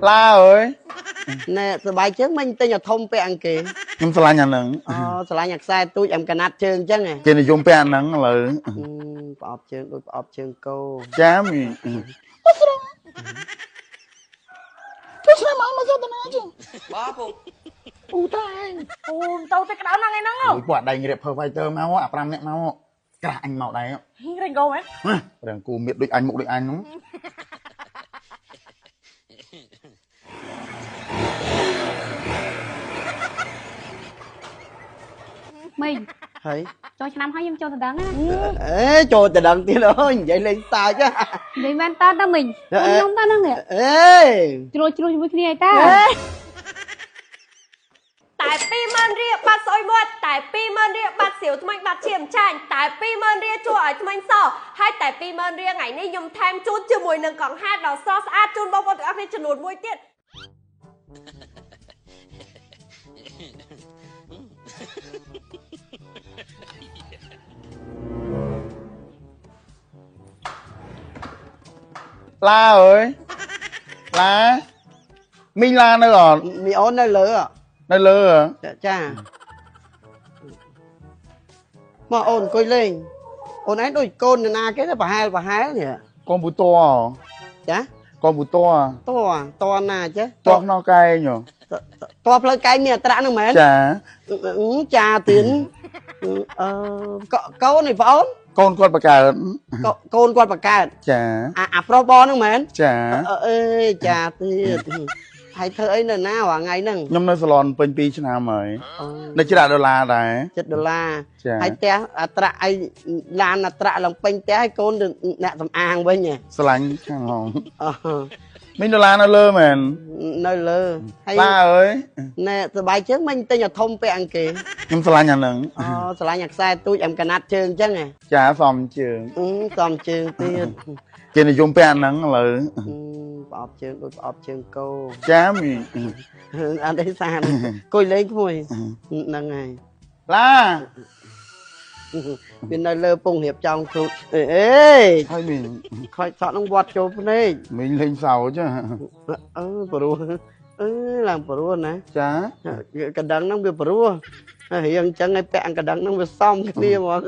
La ơi nè từ bài trước mình tên là thông pe ăn kì nhưng sao lại nhà nắng sao nhạc sai tôi em cà nát chương chứ này trên này dùng pe nắng là ọp chương tôi ọp chương cô chá mi tôi sẽ mà sao tao nói chứ Bó phụ. tai tao tới cái đám năng ấy năng không? quả đầy nghiệp phơi tơ máu à pram nè máu cả anh màu này Rành gầu ấy. rằng cô miệt đôi anh mục đôi anh đúng mình thấy cho năm hai em cho thằng đắng á ê trời từ đằng tiên ơi vậy lên sao chứ đấy men ta ta mình không ta năng nè ê chui với kia ta តែ20000រៀលបាត់ស្អុយមាត់តែ20000រៀលបាត់សៀវថ្មិញបាត់ឈាមចាញ់តែ20000រៀលជួយឲ្យថ្មិញសហើយតែ20000រៀលថ្ងៃនេះខ្ញុំថែមជូនជាមួយនឹងកង្ហារដ៏ស្រស់ស្អាតជូនបងប្អូនទាំងអស់គ្នាចំនួនមួយទៀត La ơi La Minh La nơi rồi mi ôn nơi lửa nơi lơ à cha mà ôn coi lên ôn ấy đôi côn na cái nó bà hai nhỉ con bù to chá con bù to to na chứ to nó cay nhở to plơ cái miệng ta nó mến chả trà tiến câu này phải ôn con bà cà côn quan bạc ca chả pro bo nó mến chả ê trà tiến hay thơ ấy là nào à ngày nâng nhóm nơi salon bên pi chứ nào mời nơi chỉ là đô la đấy chất đô la chả hay té tra ai lan tra lòng pin té hay côn được nè tầm an với nhỉ slang khang hồng Minh đô la nó lơ mền nơi lơ hay La ơi nè từ bài trước mình tên là thông pe ăn kì nhưng sao lại nhà nắng sao nhạc sai tôi em cà nát chương chứ này chả phòng trường còn chương tiên trên này dùng pe nắng là ọp chương tôi ọp chương cô chá mi anh đấy xa coi lấy cái mùi nâng này La bên nơi lơ bùng hiệp trong tụt ê thôi mình khỏi chọn ông bọt chụp đây mình lên sầu chứ bro làm bro nè chá cái đắng nó bị bro hiện chẳng ngay bẹn cái đắng nó bị xong cái đi mà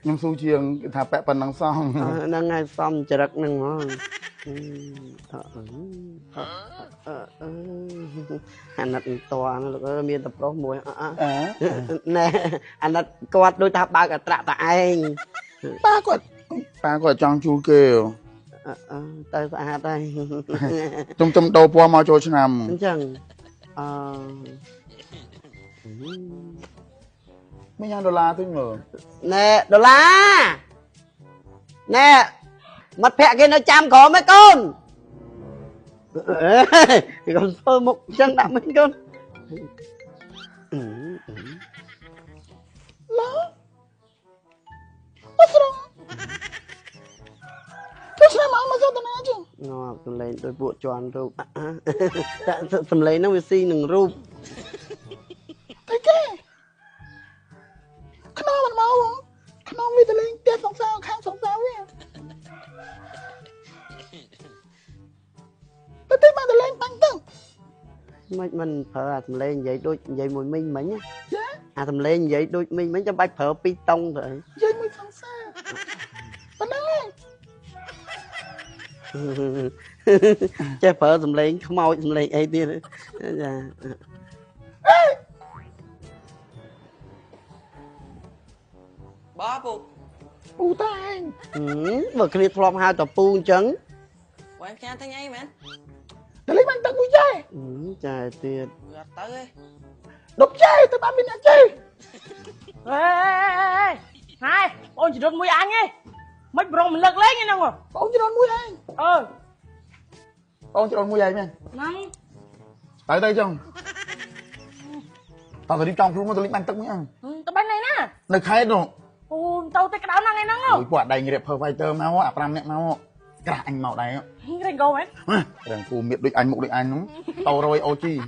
nhưng su chiêng thà bẹ phần năng xong nó ngay xong chả đắc nâng mà anh đặt toàn là miền tập pro mùi nè anh đặt quạt đôi ta ba cả tạ tạ anh ba quả trong chu kêu tay tạ tay trong đầu po mau cho nằm chẳng mấy ngàn đô la tôi ngờ nè đô la nè mặt phẹ kia nó chăm có mấy con thì còn sơ một chân đạp mấy con nó tụi lấy đôi bộ tròn rụp tụi lấy nó mới xi nừng rụp cái nó mình mau không nó vì tụi lên tiếp sóng sao khang sóng sao vậy tôi tiếp mà tụi lên băng tưng mình phở tụi lên vậy đôi vậy mùi minh mấy nhá tụi lên vậy đôi minh mấy cho bạch phở pi tông rồi vậy mùi sóng sao tụi lên chơi phở tụi lên không mau tụi lên ấy đi Bó phụ. tai mà cái flop hai tập pu trứng Ủa em khen thấy ngay mẹ. tụi lên băng tưng vui chơi trời tuyệt Gạt tới. đục chơi tụi ba bên nhà chơi Ê hai ôn chỉ đồn mùi ăn ấy mấy bro mình lật lên như nào mà con chỉ đón mũi anh con chỉ đón mũi vậy mẹ năng tới đây chồng tao phải đi trong luôn tao lên băng tưng mới ăn tao bánh này nè nơi khai rồi tao tới cái đám năng ấy năng không quả đầy nghiệp phơi tơ máu à pram nè máu cả anh màu này rành gầu ấy rằng cô miệt đôi anh mục đôi anh đúng tàu rồi ô chi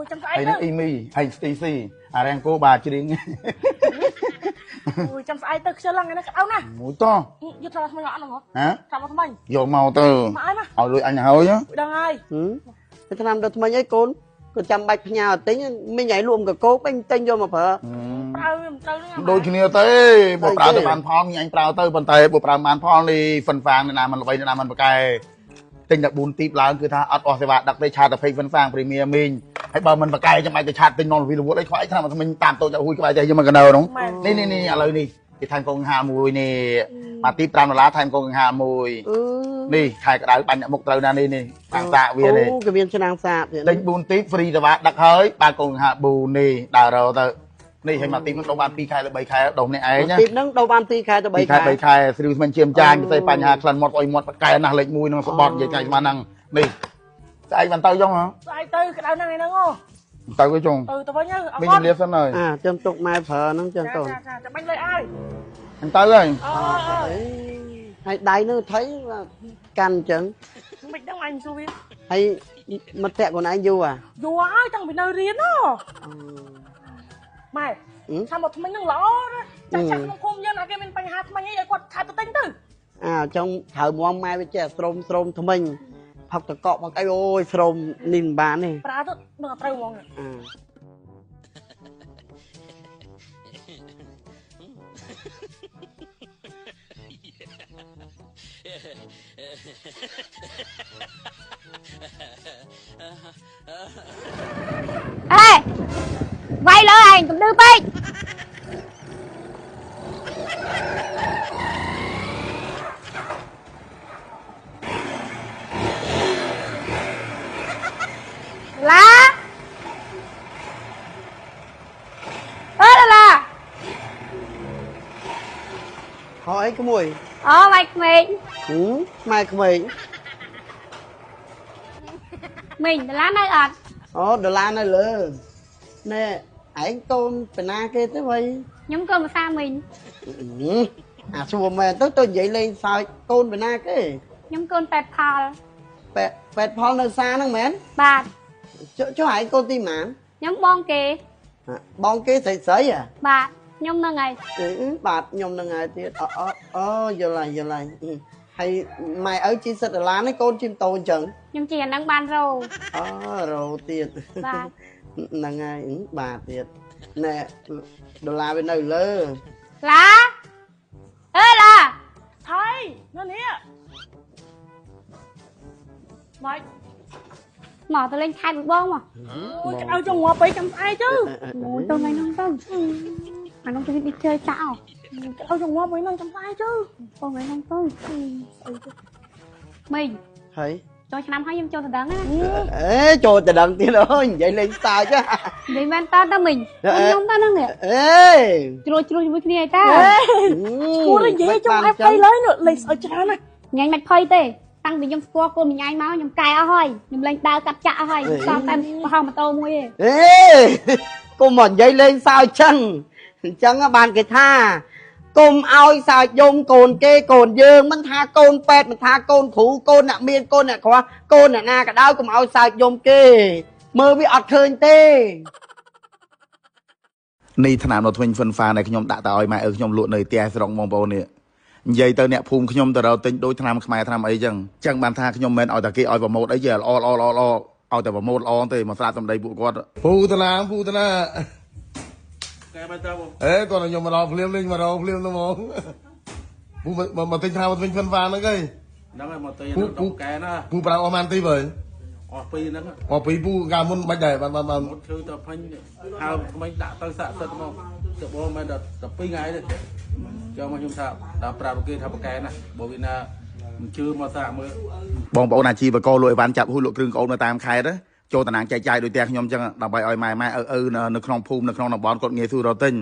chăm hay say nó đó Amy hay Stacy rằng cô bà chỉ đến chăm say tới chơi lăng này nó cái áo nè mũi to giật ra không nhỏ nào hả hả chăm vào thằng mày vô màu từ mà ai ណា ឲ្យលុយអញហើយណា ដឹងហើយ ទៅឆ្នាំដល់ថ្មីអីកូនក៏ចាំបាច់ផ្ញើទិញមិញឲ្យលក់កកោពេញទិញយកមកប្រើ ប្រើវាមិនត្រូវហ្នឹង ដូចគ្នាទេបើប្រើទៅបានផលញ៉ាញ់ប្រើទៅប៉ុន្តែបើប្រើបានផលនេះហ្វិនហ្វាងណាមិនល្បីណាមិនប្រកែទិញតែ4ទីបឡើងគឺថាអត់អស់សេវាដឹកទេឆាតតែពេកហ្វិនហ្វាងព្រីមៀមីងហើយបើមិនប្រកែចាំបាច់ទៅឆាតទិញនំវីរវត្តអីខ្វាយឆ្នាំមិញតាមតូចហួយក្បែរចេះយកមកកណៅនោះនេះឥឡូវនេះគេថែមកងហាមួយនេះមកទី$5ថែមកងហាមួយនេះខែក្តៅបាញ់អ្នកមុខត្រូវណានេះតាំងសាកវានេះ អូក៏មានឆ្នាំងសាកទៀត ទិញ4ទីបហ្វ្រីសេវាដឹកហើយបានកងហា4នេះដើររទៅនេះឲ្យមកទីនឹងដូរបាន2ខែឬ3ខែដូរម្នាក់ឯងណា ទីហ្នឹងដូរបាន2ខែទៅ3ខែ 3ខែស្រីមិនជាមចាញ់ទៅបញ្ហាក្លិនមាត់អុយមាត់បកែណាស់លេខ1នឹងសបត់និយាយកាយស្មានហ្នឹងនេះស្អែកបានទៅចុងហ៎ ស្អែកទៅក្តៅហ្នឹងឯហ្នឹងអូ ទៅវិញចុង ទៅវិញទៅអ វិញ រ ជំរាបសិនហើយ ចាំទុកម៉ែប្រើហ្នឹងចាំកូន ចាំបាញ់លើឲ្យ អញទៅហើយ ហើយដៃនឹងថៃកាន់អញ្ចឹង មិនដឹងអញសួរវា ហើយមិត្តភក្តិខ្លួនឯងយូរ យូរហើយតាំងពីនៅរៀនហ៎ម៉ែថាមកថ្មិញហ្នឹងល្អណាស់ចាស់ក្នុងភូមិយើងណាគេមានបញ្ហាថ្មិញអីឲ្យគាត់ឆាប់ទៅទិញទៅ ចង់ត្រូវមមម៉ែវាចេះស្រោមថ្មិញផឹកតកក់មកអីអូយស្រោមនេះមិនបានទេ ប្រើទៅនឹងត្រូវហ្មង Ê, vay lỡ anh cũng đưa bích. Lá. Ơ là. ហោអីក្មួយ Mày mình. ម៉ែក្មេង Mình là lá nơi ọt. ដុល្លារនៅលើណែឯងកូនបណ្ណាគេទៅវិញ Nhóm cơm mà xa mình. សួរមែនទៅនិយាយលេងសើចកូនបណ្ណាគេ Nhóm cơm pẹt phò. ពេទ្យផលនៅសាហ្នឹងមែន Bạt. ចុះឯងកូនទីម៉ាន Nhóm bon kì. បងគេស្រីស្រី Bạt. Nhóm nâng ngày. បាទខ្ញុំនឹងហើយទៀតយល់ហើយហើយម៉ែឪជីសិតដុល្លារនេះកូនជីមតូអញ្ចឹង Nhóm chỉ là nâng ban rô. រោទៀត Bạt. ហ្នឹងហើយបាទទៀតណែដុល្លារវានៅលើ Lá. Ê là. ថៃនៅនេះម៉េច Mỏ tôi lên khai bực bông mà. អូយក្តៅចង់ងាប់ពេកចាំស្អែកទៅ Ôi tôi này nông tâm. Mà nông tôi đi chơi sao. ក្តៅចង់ងាប់ពេកហ្នឹងចាំស្អែកទៅ Tôi này nông tâm. Mình. ហើយ Cho năm hai em cho thằng đắng á. ចូលតែដឹងទៀតអូយនិយាយលេងសើច Đi men ta ta mình. Nông ta nó nè. អេ Chui với kia ta. គួរនិយាយចង់ឲ្យផ្ទៃលើនេះលេងស្អើច្រើនណាស់ Nhanh mạch phơi tê. Tăng vì nhom score cô mình nhanh máu nhom cài ao hơi. Nhom lên tao cắt chạ hơi. Xong tay không mà tô mua đi. កុំមកនិយាយលេងសើចចឹងអញ្ចឹងបានគេថាកុំឲ្យសើចយំកូនគេកូនយើងមិនថាកូនពេទ្យមិនថាកូនគ្រូកូនអ្នកមានកូនអ្នកខ្វះកូនអ្នកណាក៏ដោយកុំឲ្យសើចយំគេមើលវាអត់ឃើញទេ នេះថ្នាំនៅទ្វីងហ្វិនហ្វាដែលខ្ញុំដាក់ទៅឲ្យម៉ែឪខ្ញុំលក់នៅផ្ទះស្រុកបងប្អូននេះនិយាយទៅអ្នកភូមិខ្ញុំទៅរកទិញដូចថ្នាំខ្មែរថ្នាំអីចឹងចឹងបានថាខ្ញុំមិនឲ្យតែគេឲ្យប្រម៉ូតអីចេះល្អឲ្យតែប្រម៉ូតល្អទេមកស្រាតសម្ដីពួកគាត់ពូតាណាកែបើទៅបងគាត់ខ្ញុំមកដល់ភ្លាមលេងមកដល់ភ្លាមទៅហ្មងពូមកទិញថ្នាំទ្វីងហ្វិនហ្វាហ្នឹងហើយ ហ្នឹងហើយមកទិញនៅដុំកែណា ពូប្រើអស់ម៉ានទីបើ អស់ពីរហ្នឹង អស់ពីពូកាលមុនមិនដែរបាន មុតឈឺទៅផាញ់ហើមថ្មីដាក់ទៅសាក់សិតមកទៅបងមិនដល់2ថ្ងៃទេចូលមកខ្ញុំថាដល់ប្រាប់គេថាបកែណាបើវាណាមិនជឿមកសាក់មើល បងប្អូនអាជីវករលក់អីវ៉ាន់ចាប់ហ៊ុយលក់គ្រឿងកោននៅតាមខេត្តចូលតំណាងចែកចាយដូចតែខ្ញុំចឹងដើម្បីឲ្យម៉ែឪនៅក្នុងភូមិនៅក្នុងតំបន់គាត់ងាយស្រួលរកទិញ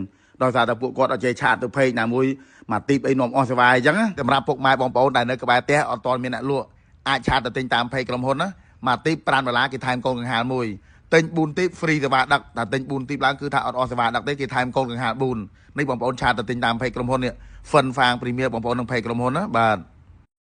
ដោយសារតែពួកគាត់អត់ចេះឆាតទៅពេកណាមួយមកទីបអីនាំអស់សេវាអញ្ចឹងសម្រាប់ពុកម៉ែបងប្អូនដែលនៅក្បែរផ្ទះអត់ទាន់មានអ្នកលក់អាចឆាតទៅទិញតាមពេកក្រុមហ៊ុនណាមកទីប$5គេថែមកូនកង្ហាលមួយទិញ4ទីបហ្វ្រីសេវាដឹកតែទិញ4ទីបឡើងគឺថាអត់អស់សេវាដឹកទេគេថែមកូនកង្ហាល4នេះបងប្អូនឆាតទៅទិញតាមពេកក្រុមហ៊ុននេះហ្វិនហ្វាងព្រីមៀរបងប្អូននឹងពេកក្រុមហ៊ុនណាបាទ